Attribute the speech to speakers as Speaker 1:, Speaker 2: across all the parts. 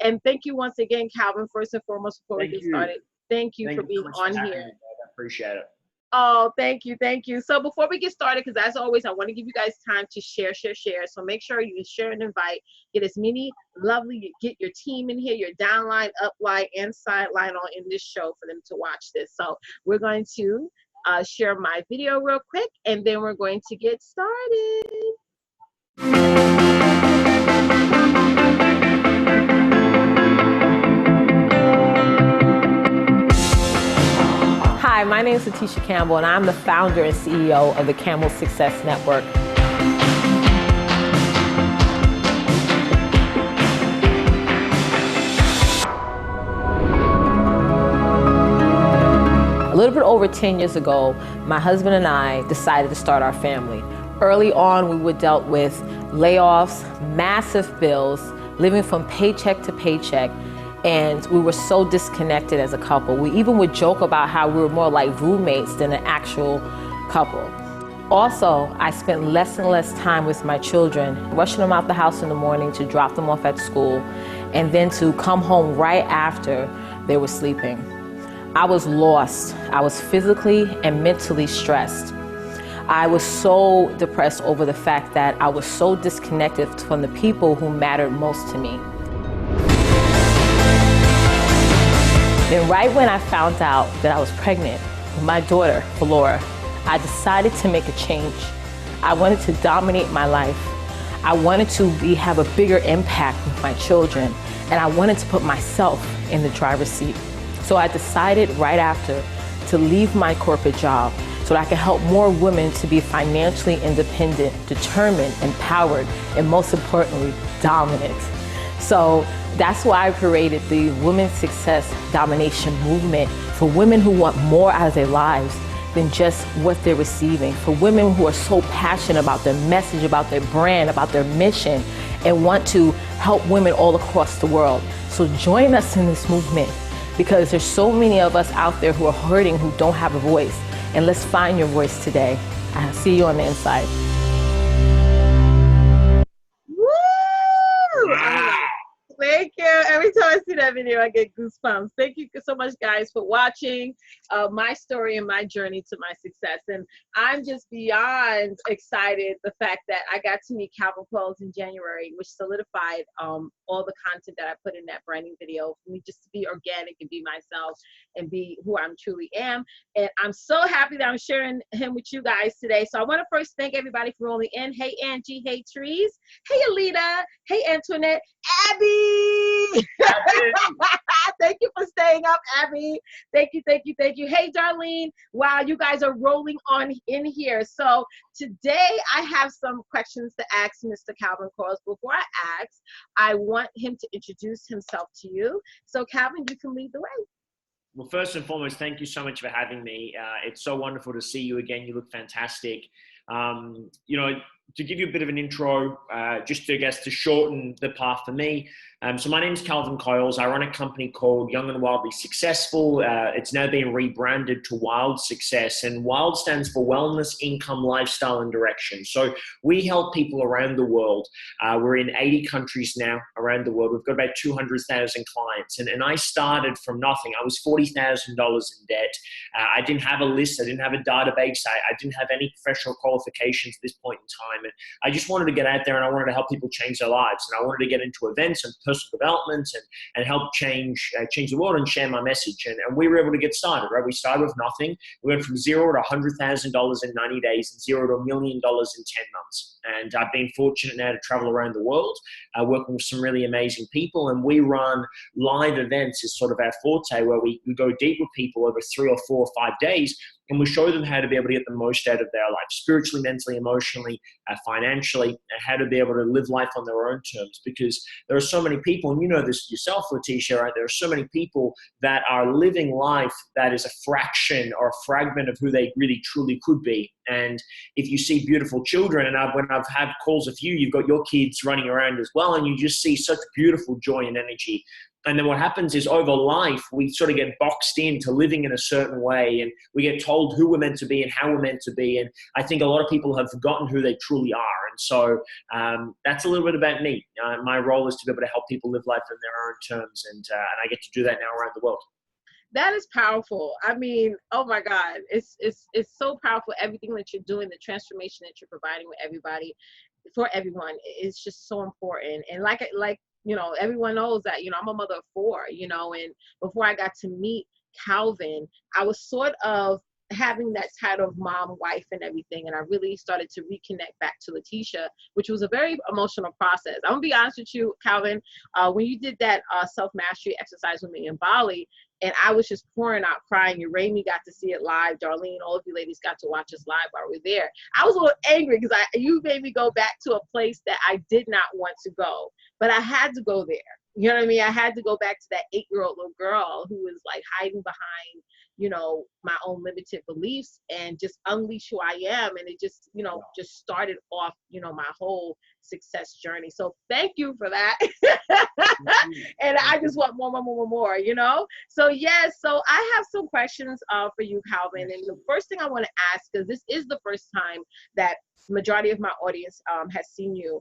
Speaker 1: And thank you once again, Calvin, first and foremost, before we get started. Thank you for being on here.
Speaker 2: I appreciate it.
Speaker 1: Oh, thank you. Thank you. So before we get started, because as always, I want to give you guys time to share. So make sure you share and invite. Get as many lovely, get your team in here, your downline, upline, and sideline on in this show for them to watch this. So we're going to share my video real quick, and then we're going to get started. Hi, my name is Letitia Campbell, and I'm the founder and CEO of the Campbell Success Network. A little bit over 10 years ago, my husband and I decided to start our family. Early on, we were dealt with layoffs, massive bills, living from paycheck to paycheck. And we were so disconnected as a couple. We even would joke about how we were more like roommates than an actual couple. Also, I spent less and less time with my children, rushing them out the house in the morning to drop them off at school, and then to come home right after they were sleeping. I was lost. I was physically and mentally stressed. I was so depressed over the fact that I was so disconnected from the people who mattered most to me. Then right when I found out that I was pregnant with my daughter, Laura, I decided to make a change. I wanted to dominate my life. I wanted to have a bigger impact with my children, and I wanted to put myself in the driver's seat. So I decided right after to leave my corporate job so that I could help more women to be financially independent, determined, empowered, and most importantly, dominant. So that's why I created the Women's Success Domination movement for women who want more out of their lives than just what they're receiving, for women who are so passionate about their message, about their brand, about their mission, and want to help women all across the world. So join us in this movement, because there's so many of us out there who are hurting, who don't have a voice. And let's find your voice today. I'll see you on the inside. Thank you. Every time I see that video, I get goosebumps. Thank you so much, guys, for watching my story and my journey to my success. And I'm just beyond excited the fact that I got to meet Calvin Coyles in January, which solidified all the content that I put in that branding video for me just to be organic and be myself and be who I truly am. And I'm so happy that I'm sharing him with you guys today. So I want to first thank everybody for rolling in. Hey, Angie. Hey, Trees. Hey, Alita. Hey, Antoinette. Abby. Thank you for staying up, Abby. Thank you, thank you, thank you. Hey, Darlene. Wow, you guys are rolling on in here. So today I have some questions to ask Mr. Calvin Coyles. Before I ask, I want him to introduce himself to you. So Calvin, you can lead the way.
Speaker 2: Well, first and foremost, thank you so much for having me. It's so wonderful to see you again. You look fantastic. You know, to give you a bit of an intro, just to, I guess, to shorten the path for me. So my name is Calvin Coyles. I run a company called Young and Wildly Successful. It's now been rebranded to Wild Success, and Wild stands for Wellness, Income, Lifestyle, and Direction. So we help people around the world. We're in 80 countries now around the world. We've got about 200,000 clients, and I started from nothing. I was $40,000 in debt. I didn't have a list. I didn't have a database. I didn't have any professional qualifications at this point in time. And I just wanted to get out there, and I wanted to help people change their lives. And I wanted to get into events and personal development and help change the world and share my message. And we were able to get started, right? We started with nothing. We went from $0 to $100,000 in 90 days and $0 to $1 million in 10 months. And I've been fortunate now to travel around the world, working with some really amazing people. And we run live events as sort of our forte, where we go deep with people over 3 or 4 or 5 days. And we show them how to be able to get the most out of their life, spiritually, mentally, emotionally, financially, and how to be able to live life on their own terms. Because there are so many people, and you know this yourself, Letitia, right? There are so many people that are living life that is a fraction or a fragment of who they really, truly could be. And if you see beautiful children, and when I've had calls with you, you've got your kids running around as well, and you just see such beautiful joy and energy. And then what happens is over life, we sort of get boxed into living in a certain way, and we get told who we're meant to be and how we're meant to be. And I think a lot of people have forgotten who they truly are. And so that's a little bit about me. My role is to be able to help people live life on their own terms. And I get to do that now around the world.
Speaker 3: That is powerful. I mean, oh my God, it's so powerful. Everything that you're doing, the transformation that you're providing with everybody, for everyone, is just so important. And like you know, everyone knows that, you know, I'm a mother of 4, you know, and before I got to meet Calvin, I was sort of having that title of mom, wife, and everything. And I really started to reconnect back to Letitia, which was a very emotional process. I'm gonna be honest with you, Calvin, when you did that self-mastery exercise with me in Bali, and I was just pouring out crying, and Raimi got to see it live, Darlene, all of you ladies got to watch us live while we were there. I was a little angry because you made me go back to a place that I did not want to go, but I had to go there. You know what I mean? I had to go back to that 8-year-old little girl who was like hiding behind, you know, my own limited beliefs, and just unleash who I am. And it just, you know, just started off, you know, my whole success journey. So thank you for that. And I just want more, you know? So yes, so I have some questions for you, Calvin. And the first thing I want to ask, because this is the first time that majority of my audience has seen you,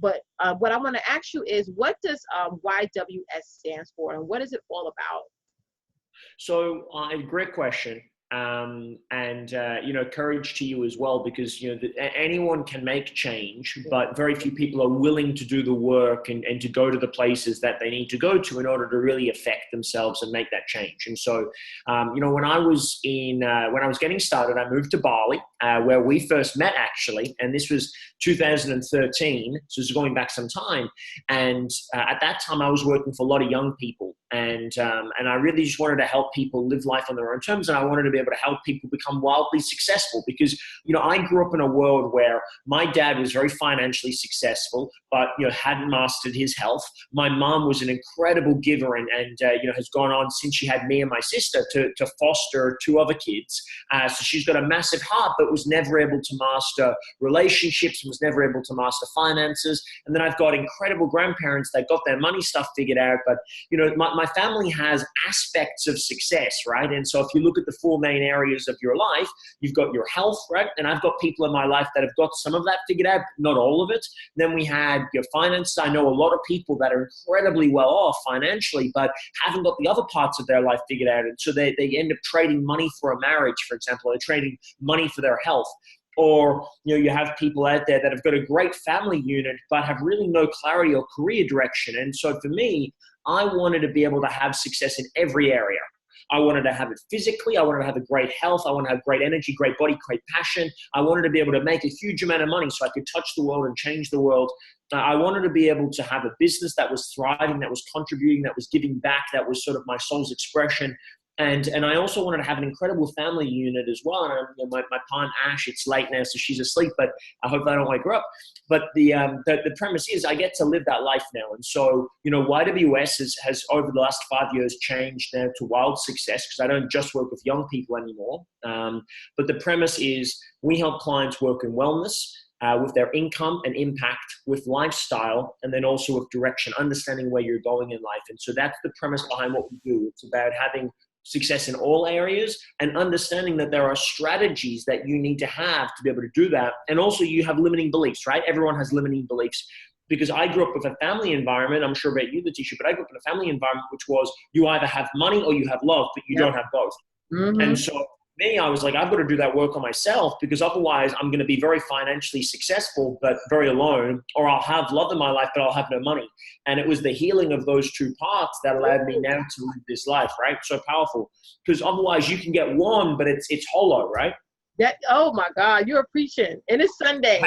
Speaker 3: but what I want to ask you is, what does YWS stands for, and what is it all about?
Speaker 2: So, great question. You know, courage to you as well, because, you know, anyone can make change, but very few people are willing to do the work and to go to the places that they need to go to in order to really affect themselves and make that change. And so, you know, when I was getting started, I moved to Bali, where we first met, actually, and this was 2013. So this is going back some time. And at that time, I was working for a lot of young people, and I really just wanted to help people live life on their own terms, and I wanted to be able to help people become wildly successful, because, you know, I grew up in a world where my dad was very financially successful, but, you know, hadn't mastered his health. My mom was an incredible giver, and you know, has gone on since she had me and my sister to foster 2 other kids. So she's got a massive heart, but was never able to master relationships, was never able to master finances. And then I've got incredible grandparents that got their money stuff figured out. But, you know, my family has aspects of success, right? And so if you look at the 4 main areas of your life, you've got your health, right? And I've got people in my life that have got some of that figured out, not all of it. Then we had your finances. I know a lot of people that are incredibly well off financially, but haven't got the other parts of their life figured out. And so they end up trading money for a marriage, for example, or trading money for their health. Or, you know, you have people out there that have got a great family unit, but have really no clarity or career direction. And so for me, I wanted to be able to have success in every area. I wanted to have it physically. I wanted to have a great health. I want to have great energy, great body, great passion. I wanted to be able to make a huge amount of money so I could touch the world and change the world. I wanted to be able to have a business that was thriving, that was contributing, that was giving back, that was sort of my soul's expression. And I also wanted to have an incredible family unit as well. And you know, my partner Ash, it's late now, so she's asleep, but I hope I don't wake her up. But the premise is I get to live that life now. And so, you know, YWS has over the last 5 years changed now to Wild Success, because I don't just work with young people anymore. But the premise is we help clients work in wellness, with their income and impact, with lifestyle, and then also with direction, understanding where you're going in life. And so that's the premise behind what we do. It's about having success in all areas and understanding that there are strategies that you need to have to be able to do that. And also you have limiting beliefs, right? Everyone has limiting beliefs, because I grew up with a family environment. I'm sure about you, Letitia, but I grew up in a family environment which was you either have money or you have love, but you don't have both. Mm-hmm. And so me, I was like, I've got to do that work on myself, because otherwise I'm going to be very financially successful, but very alone, or I'll have love in my life, but I'll have no money. And it was the healing of those 2 parts that allowed me now to live this life, right? So powerful, because otherwise you can get one, but it's hollow, right?
Speaker 3: That, oh my God, you're preaching. And it's Sunday.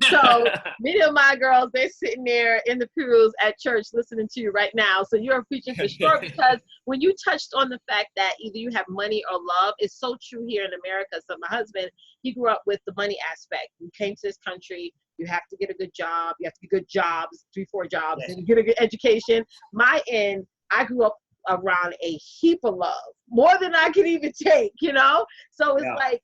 Speaker 3: So many of my girls, they're sitting there in the pews at church listening to you right now. So you're preaching for sure, because when you touched on the fact that either you have money or love, it's so true here in America. So my husband, he grew up with the money aspect. You came to this country, you have to get a good job. You have to get good jobs, 3-4 jobs, yes, and get a good education. My end, I grew up around a heap of love, more than I could even take, you know? So it's like,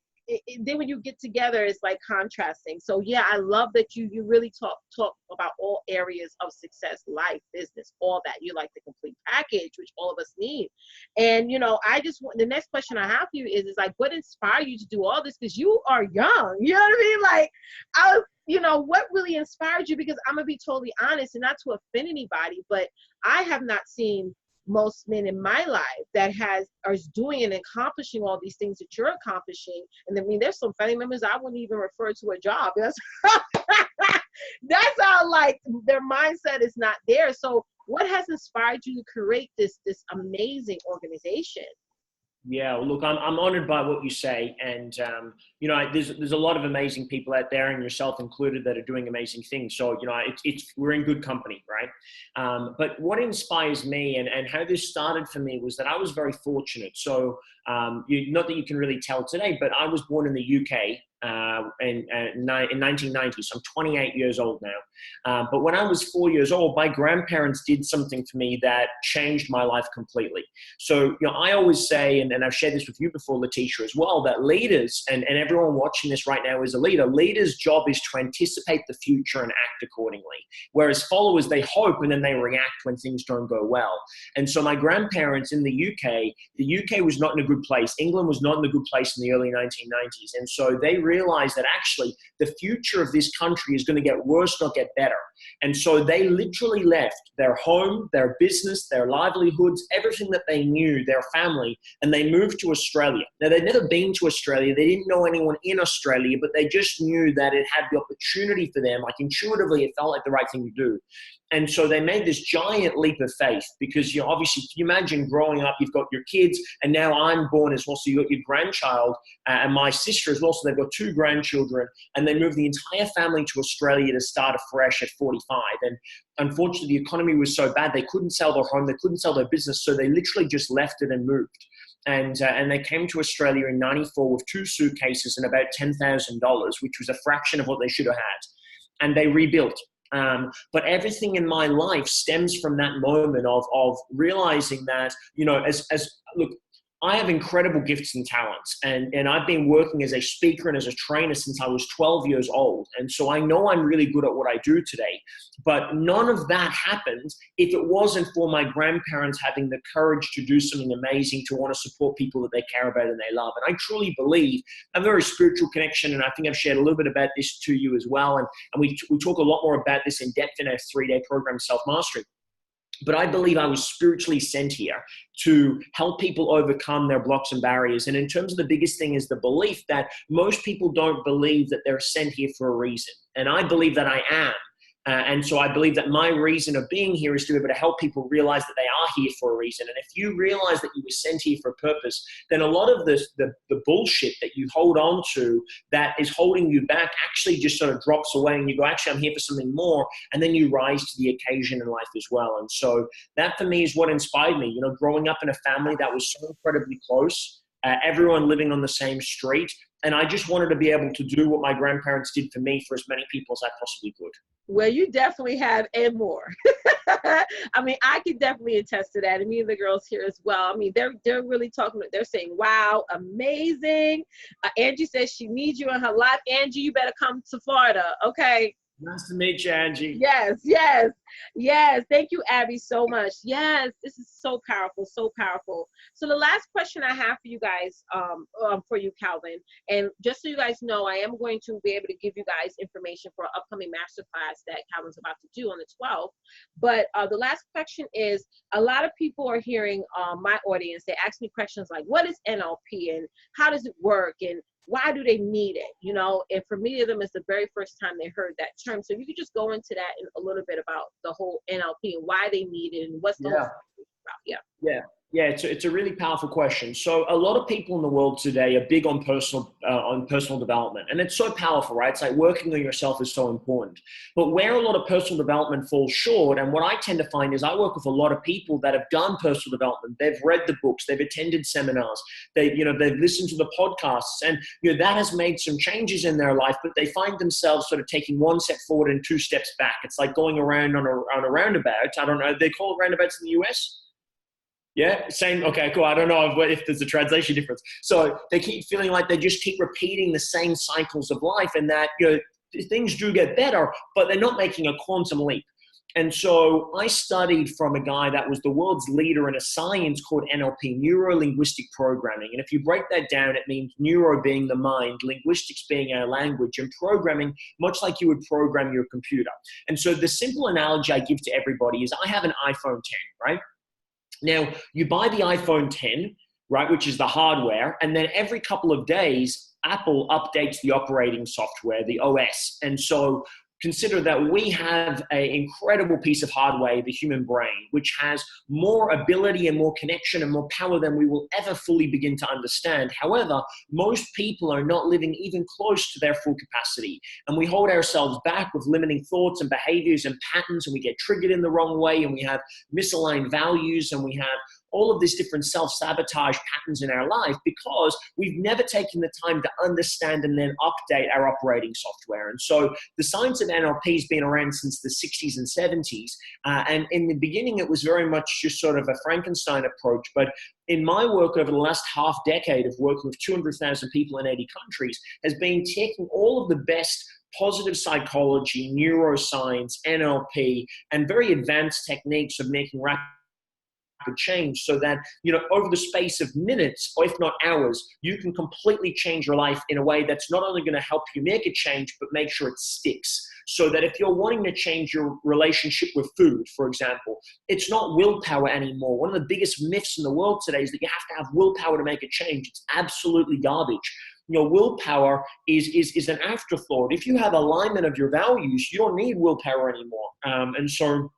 Speaker 3: then when you get together, it's like contrasting. So yeah, I love that you really talk about all areas of success, life, business, all that. You like the complete package, which all of us need. And I just want, the next question I have for you is like, what inspired you to do all this? Because you are young, you know what I mean? Like, what really inspired you? Because I'm gonna be totally honest, and not to offend anybody, but I have not seen most men in my life that are doing and accomplishing all these things that you're accomplishing. And I mean, there's some family members I wouldn't even refer to a job. That's how, like, their mindset is not there. So what has inspired you to create this amazing organization?
Speaker 2: Yeah, well, look, I'm honored by what you say, and there's a lot of amazing people out there, and yourself included, that are doing amazing things. So we're in good company, right? But what inspires me and how this started for me was that I was very fortunate. So not that you can really tell today, but I was born in the UK. In 1990, so I'm 28 years old now. But when I was 4 years old, my grandparents did something for me that changed my life completely. So, I always say, and I've shared this with you before, Letitia, as well, that leaders, and everyone watching this right now is a leader. Leaders' job is to anticipate the future and act accordingly. Whereas followers, they hope and then they react when things don't go well. And so my grandparents in the UK was not in a good place. England was not in a good place in the early 1990s. And so they realized that actually the future of this country is going to get worse, not get better. And so they literally left their home, their business, their livelihoods, everything that they knew, their family, and they moved to Australia. Now, they'd never been to Australia. They didn't know anyone in Australia, but they just knew that it had the opportunity for them. Like, intuitively, it felt like the right thing to do. And so they made this giant leap of faith because, obviously, can you imagine growing up, you've got your kids, and now I'm born as well, so you've got your grandchild and my sister as well, so they've got 2 grandchildren, and they moved the entire family to Australia to start afresh at 45. And unfortunately, the economy was so bad, they couldn't sell their home, they couldn't sell their business, so they literally just left it and moved. And they came to Australia in 94 with 2 suitcases and about $10,000, which was a fraction of what they should have had. And they rebuilt. But everything in my life stems from that moment of realizing that, look, I have incredible gifts and talents, and I've been working as a speaker and as a trainer since I was 12 years old. And so I know I'm really good at what I do today, but none of that happened if it wasn't for my grandparents having the courage to do something amazing, to want to support people that they care about and they love. And I truly believe a very spiritual connection, and I think I've shared a little bit about this to you as well. And we talk a lot more about this in depth in our 3-day program, Self-Mastery. But I believe I was spiritually sent here to help people overcome their blocks and barriers. And in terms of the biggest thing is the belief that most people don't believe that they're sent here for a reason. And I believe that I am. And so I believe that my reason of being here is to be able to help people realize that they are here for a reason. And if you realize that you were sent here for a purpose, then a lot of the bullshit that you hold on to that is holding you back actually just sort of drops away, and you go, actually, I'm here for something more. And then you rise to the occasion in life as well. And so that for me is what inspired me, growing up in a family that was so incredibly close, everyone living on the same street. And I just wanted to be able to do what my grandparents did for me for as many people as I possibly could.
Speaker 3: Well, you definitely have, and more. I mean, I can definitely attest to that. And me and the girls here as well. I mean, they're really talking, they're saying, wow, amazing. Angie says she needs you in her life. Angie, you better come to Florida. Okay.
Speaker 2: Nice to meet you, Angie.
Speaker 3: Yes. Thank you, Abby, so much. Yes, this is so powerful, so powerful. So the last question I have for you guys, for you, Calvin, and just so you guys know, I am going to be able to give you guys information for an upcoming masterclass that Calvin's about to do on the 12th. But the last question is, a lot of people are hearing my audience, they ask me questions like, what is NLP and how does it work? And why do they need it? And for many of them, it's the very first time they heard that term. So you could just go into that in a little bit about the whole NLP and why they need it and what's the whole story about.
Speaker 2: Yeah, it's a really powerful question. So a lot of people in the world today are big on personal development, and it's so powerful, right? It's like working on yourself is so important. But where a lot of personal development falls short, and what I tend to find is I work with a lot of people that have done personal development. They've read the books, they've attended seminars, they've listened to the podcasts, and that has made some changes in their life. But they find themselves sort of taking 1 step forward and 2 steps back. It's like going around on a roundabout. I don't know. They call it roundabouts in the US. Yeah, same. Okay, cool. I don't know if there's a translation difference. So they keep feeling like they just keep repeating the same cycles of life, and that things do get better, but they're not making a quantum leap. And so I studied from a guy that was the world's leader in a science called NLP, neuro-linguistic programming. And if you break that down, it means neuro being the mind, linguistics being our language, and programming much like you would program your computer. And so the simple analogy I give to everybody is I have an iPhone 10, right? Now, you buy the iPhone 10, right, which is the hardware, and then every couple of days, Apple updates the operating software, the OS. And so consider that we have an incredible piece of hardware, the human brain, which has more ability and more connection and more power than we will ever fully begin to understand. However, most people are not living even close to their full capacity. And we hold ourselves back with limiting thoughts and behaviors and patterns, and we get triggered in the wrong way, and we have misaligned values, and we have all of these different self-sabotage patterns in our life because we've never taken the time to understand and then update our operating software. And so the science of NLP has been around since the 60s and 70s. And in the beginning, it was very much just sort of a Frankenstein approach. But in my work over the last half decade of working with 200,000 people in 80 countries has been taking all of the best positive psychology, neuroscience, NLP, and very advanced techniques of making rapid change so that, over the space of minutes, or if not hours, you can completely change your life in a way that's not only going to help you make a change, but make sure it sticks. So that if you're wanting to change your relationship with food, for example, it's not willpower anymore. One of the biggest myths in the world today is that you have to have willpower to make a change. It's absolutely garbage. Willpower is an afterthought. If you have alignment of your values, you don't need willpower anymore. And so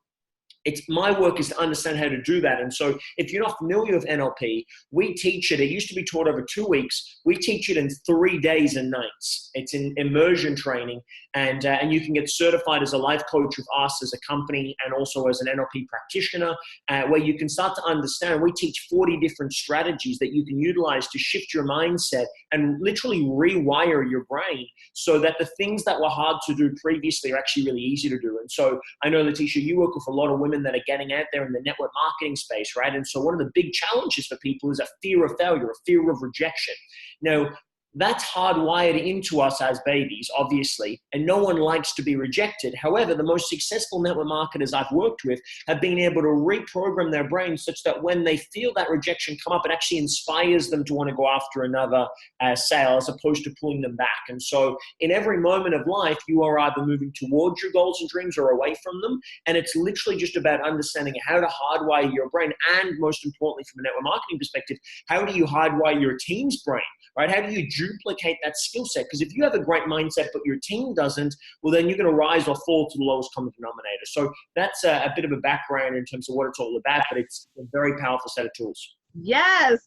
Speaker 2: my work is to understand how to do that. And so if you're not familiar with NLP, we teach it. It used to be taught over 2 weeks. We teach it in 3 days and nights. It's in immersion training. And you can get certified as a life coach with us as a company and also as an NLP practitioner, where you can start to understand. We teach 40 different strategies that you can utilize to shift your mindset and literally rewire your brain so that the things that were hard to do previously are actually really easy to do. And so I know, Letitia, you work with a lot of women that are getting out there in the network marketing space, right? And so one of the big challenges for people is a fear of failure, a fear of rejection. Now, that's hardwired into us as babies, obviously, and no one likes to be rejected. However, the most successful network marketers I've worked with have been able to reprogram their brain such that when they feel that rejection come up, it actually inspires them to want to go after another sale as opposed to pulling them back. And so in every moment of life, you are either moving towards your goals and dreams or away from them. And it's literally just about understanding how to hardwire your brain. And most importantly, from a network marketing perspective, how do you hardwire your team's brain, right? How do you duplicate that skill set? Because if you have a great mindset, but your team doesn't, well, then you're going to rise or fall to the lowest common denominator. So that's a bit of a background in terms of what it's all about, but it's a very powerful set of tools.
Speaker 3: Yes.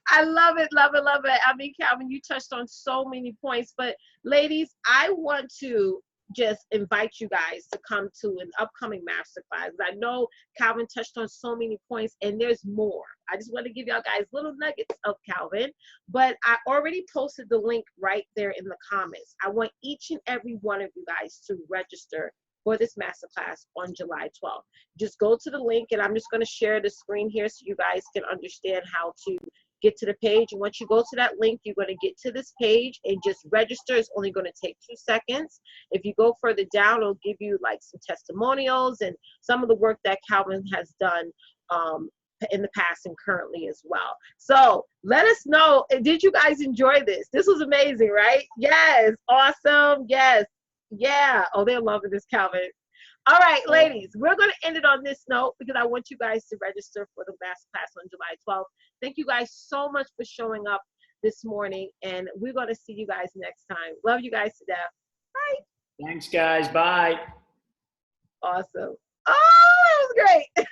Speaker 3: I love it, love it, love it. I mean, Calvin, you touched on so many points, but ladies, I want to just invite you guys to come to an upcoming masterclass. I know Calvin touched on so many points and there's more. I just want to give y'all guys little nuggets of Calvin, but I already posted the link right there in the comments. I want each and every one of you guys to register for this masterclass on July 12th. Just go to the link, and I'm just going to share the screen here so you guys can understand how to get to the page. And once you go to that link, you're going to get to this page and just register. It's only going to take 2 seconds. If you go further down, it'll give you like some testimonials and some of the work that Calvin has done in the past and currently as well. So let us know, did you guys enjoy this? This was amazing, right? Yes. Awesome. Yes. Yeah. Oh, they're loving this, Calvin. All right, ladies, we're going to end it on this note because I want you guys to register for the masterclass on July 12th. Thank you guys so much for showing up this morning, and we're going to see you guys next time. Love you guys to death. Bye.
Speaker 2: Thanks, guys. Bye.
Speaker 3: Awesome. Oh, that was great.